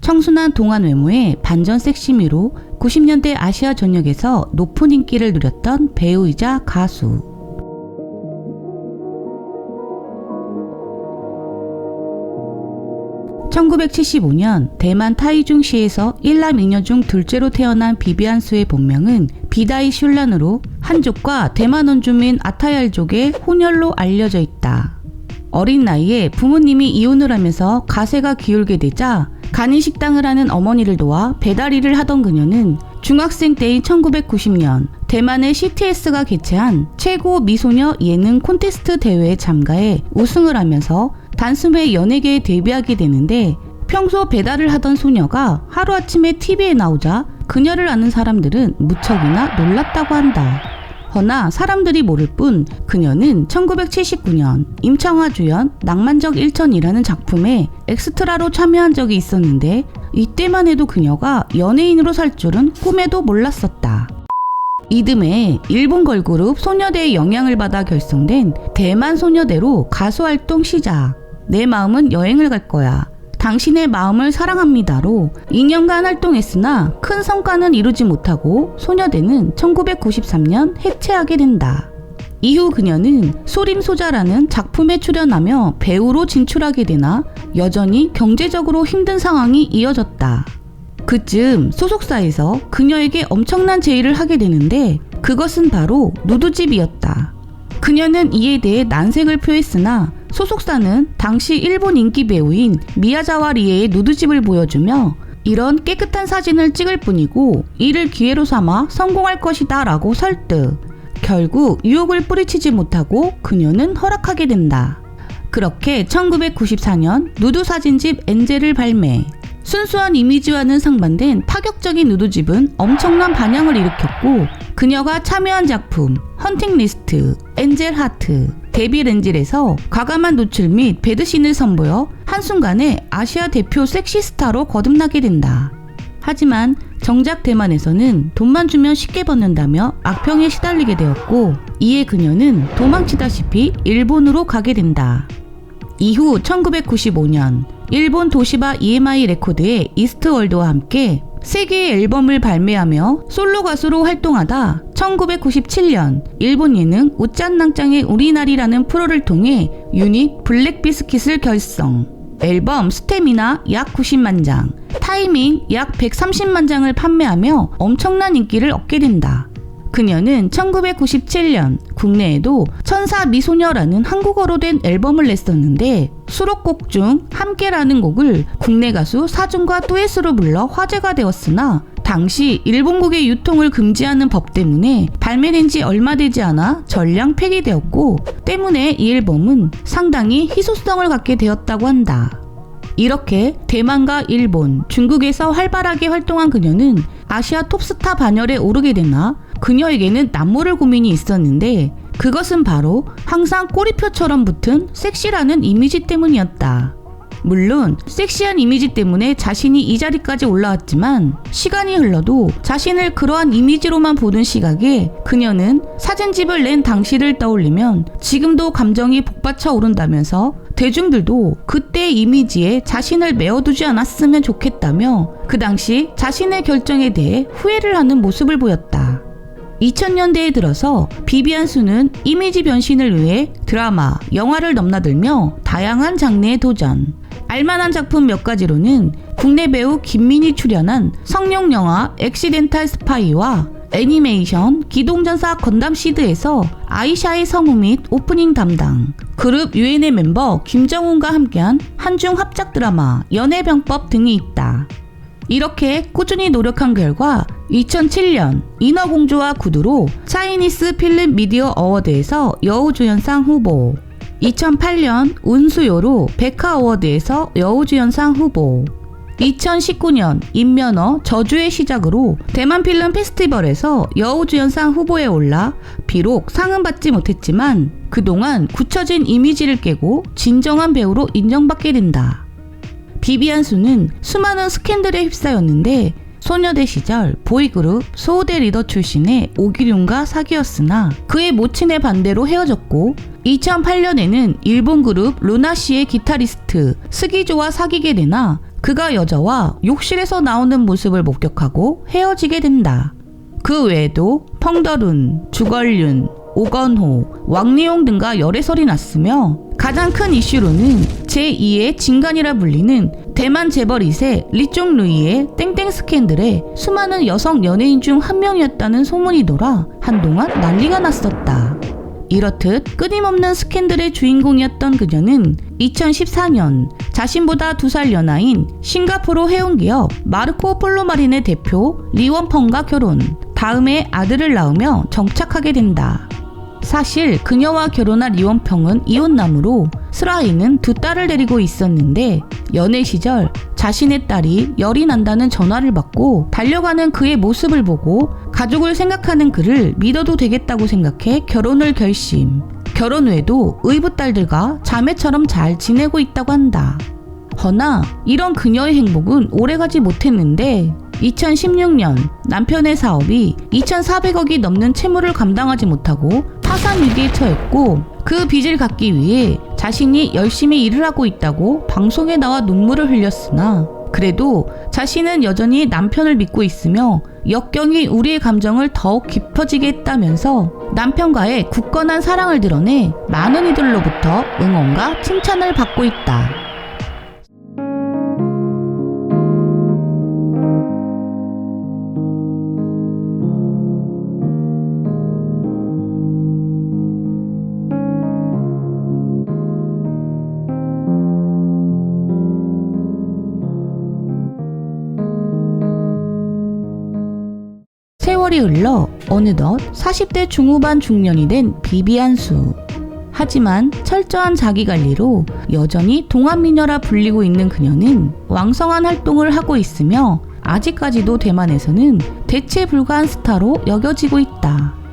청순한 동안 외모에 반전 섹시미로 90년대 아시아 전역에서 높은 인기를 누렸던 배우이자 가수. (1975년) 대만 타이중시에서 1남 2녀 중 둘째로 태어난 비비안수의 본명은 비다이 슐란으로 한족과 대만 원주민 아타얄족의 혼혈로 알려져 있다. 어린 나이에 부모님이 이혼을 하면서 가세가 기울게 되자 간이식당을 하는 어머니를 도와 배달 일을 하던 그녀는 중학생 때인 1990년 대만의 CTS가 개최한 최고 미소녀 예능 콘테스트 대회에 참가해 우승을 하면서 단숨에 연예계에 데뷔하게 되는데, 평소 배달을 하던 소녀가 하루아침에 TV에 나오자 그녀를 아는 사람들은 무척이나 놀랐다고 한다. 허나 사람들이 모를 뿐 그녀는 1979년 임창화 주연 낭만적 일천이라는 작품에 엑스트라로 참여한 적이 있었는데, 이때만 해도 그녀가 연예인으로 살 줄은 꿈에도 몰랐었다. 이듬해 일본 걸그룹 소녀대의 영향을 받아 결성된 대만 소녀대로 가수 활동 시작. 내 마음은 여행을 갈 거야. 당신의 마음을 사랑합니다로 2년간 활동했으나 큰 성과는 이루지 못하고 소녀대는 1993년 해체하게 된다. 이후 그녀는 소림소자라는 작품에 출연하며 배우로 진출하게 되나 여전히 경제적으로 힘든 상황이 이어졌다. 그쯤 소속사에서 그녀에게 엄청난 제의를 하게 되는데, 그것은 바로 누드집이었다. 그녀는 이에 대해 난색을 표했으나 소속사는 당시 일본 인기 배우인 미야자와 리에의 누드집을 보여주며 이런 깨끗한 사진을 찍을 뿐이고 이를 기회로 삼아 성공할 것이다 라고 설득. 결국 유혹을 뿌리치지 못하고 그녀는 허락하게 된다. 그렇게 1994년 누드 사진집 엔젤을 발매. 순수한 이미지와는 상반된 파격적인 누드집은 엄청난 반향을 일으켰고, 그녀가 참여한 작품 헌팅 리스트, 엔젤 하트, 데뷔 렌질에서 과감한 노출 및 배드신을 선보여 한순간에 아시아 대표 섹시스타로 거듭나게 된다. 하지만 정작 대만에서는 돈만 주면 쉽게 벗는다며 악평에 시달리게 되었고, 이에 그녀는 도망치다시피 일본으로 가게 된다. 이후 1995년 일본 도시바 EMI 레코드의 이스트월드와 함께 3개의 앨범을 발매하며 솔로 가수로 활동하다 1997년 일본 예능 우짠낭짱의 우리나리라는 프로를 통해 유닛 블랙비스킷을 결성. 앨범 스태미나 약 90만 장, 타이밍 약 130만 장을 판매하며 엄청난 인기를 얻게 된다. 그녀는 1997년 국내에도 천사 미소녀라는 한국어로 된 앨범을 냈었는데, 수록곡 중 함께라는 곡을 국내 가수 사준과 듀엣으로 불러 화제가 되었으나 당시 일본곡의 유통을 금지하는 법 때문에 발매된 지 얼마 되지 않아 전량 폐기되었고, 때문에 이 앨범은 상당히 희소성을 갖게 되었다고 한다. 이렇게 대만과 일본, 중국에서 활발하게 활동한 그녀는 아시아 톱스타 반열에 오르게 되나 그녀에게는 남모를 고민이 있었는데, 그것은 바로 항상 꼬리표처럼 붙은 섹시라는 이미지 때문이었다. 물론 섹시한 이미지 때문에 자신이 이 자리까지 올라왔지만, 시간이 흘러도 자신을 그러한 이미지로만 보는 시각에 그녀는 사진집을 낸 당시를 떠올리면 지금도 감정이 복받쳐 오른다면서 대중들도 그때의 이미지에 자신을 메어두지 않았으면 좋겠다며 그 당시 자신의 결정에 대해 후회를 하는 모습을 보였다. 2000년대에 들어서 비비안수는 이미지 변신을 위해 드라마, 영화를 넘나들며 다양한 장르에 도전. 알만한 작품 몇 가지로는 국내 배우 김민희 출연한 성룡 영화 액시덴탈 스파이와 애니메이션 기동전사 건담 시드에서 아이샤의 성우 및 오프닝 담당, 그룹 유엔의 멤버 김정훈과 함께한 한중 합작 드라마 연애병법 등이 있다. 이렇게 꾸준히 노력한 결과 2007년 인어공주와 구두로 차이니스 필름 미디어 어워드에서 여우주연상 후보, 2008년 운수요로 백화 어워드에서 여우주연상 후보, 2019년 인면허 저주의 시작으로 대만 필름 페스티벌에서 여우주연상 후보에 올라 비록 상은 받지 못했지만 그동안 굳혀진 이미지를 깨고 진정한 배우로 인정받게 된다. 비비안수는 수많은 스캔들에 휩싸였는데 소녀대 시절 보이그룹 소호대 리더 출신의 오기룡과 사귀었으나 그의 모친의 반대로 헤어졌고, 2008년에는 일본 그룹 루나시의 기타리스트 스기조와 사귀게 되나 그가 여자와 욕실에서 나오는 모습을 목격하고 헤어지게 된다. 그 외에도 펑더룬, 주걸륜, 오건호, 왕리용 등과 열애설이 났으며 가장 큰 이슈로는 제2의 진간이라 불리는 대만 재벌 2세 리쫑루이의 땡땡 스캔들에 수많은 여성 연예인 중 한 명이었다는 소문이 돌아 한동안 난리가 났었다. 이렇듯 끊임없는 스캔들의 주인공이었던 그녀는 2014년 자신보다 2살 연하인 싱가포르 해운기업 마르코 폴로마린의 대표 리원펑과 결혼, 다음에 아들을 낳으며 정착하게 된다. 사실 그녀와 결혼한 리원펑은 이혼남으로 스라이는 2딸을 데리고 있었는데 연애 시절 자신의 딸이 열이 난다는 전화를 받고 달려가는 그의 모습을 보고 가족을 생각하는 그를 믿어도 되겠다고 생각해 결혼을 결심. 결혼 후에도 의붓딸들과 자매처럼 잘 지내고 있다고 한다. 허나 이런 그녀의 행복은 오래가지 못했는데 2016년 남편의 사업이 2,400억이 넘는 채무를 감당하지 못하고 파산 위기에 처했고 그 빚을 갚기 위해 자신이 열심히 일을 하고 있다고 방송에 나와 눈물을 흘렸으나 그래도 자신은 여전히 남편을 믿고 있으며 역경이 우리의 감정을 더욱 깊어지게 했다면서 남편과의 굳건한 사랑을 드러내 많은 이들로부터 응원과 칭찬을 받고 있다. 세월이 흘러 어느덧 40대 중후반 중년이 된 비비안 수. 하지만 철저한 자기관리로 여전히 동안미녀라 불리고 있는 그녀는 왕성한 활동을 하고 있으며 아직까지도 대만에서는 대체 불가한 스타로 여겨지고 있다.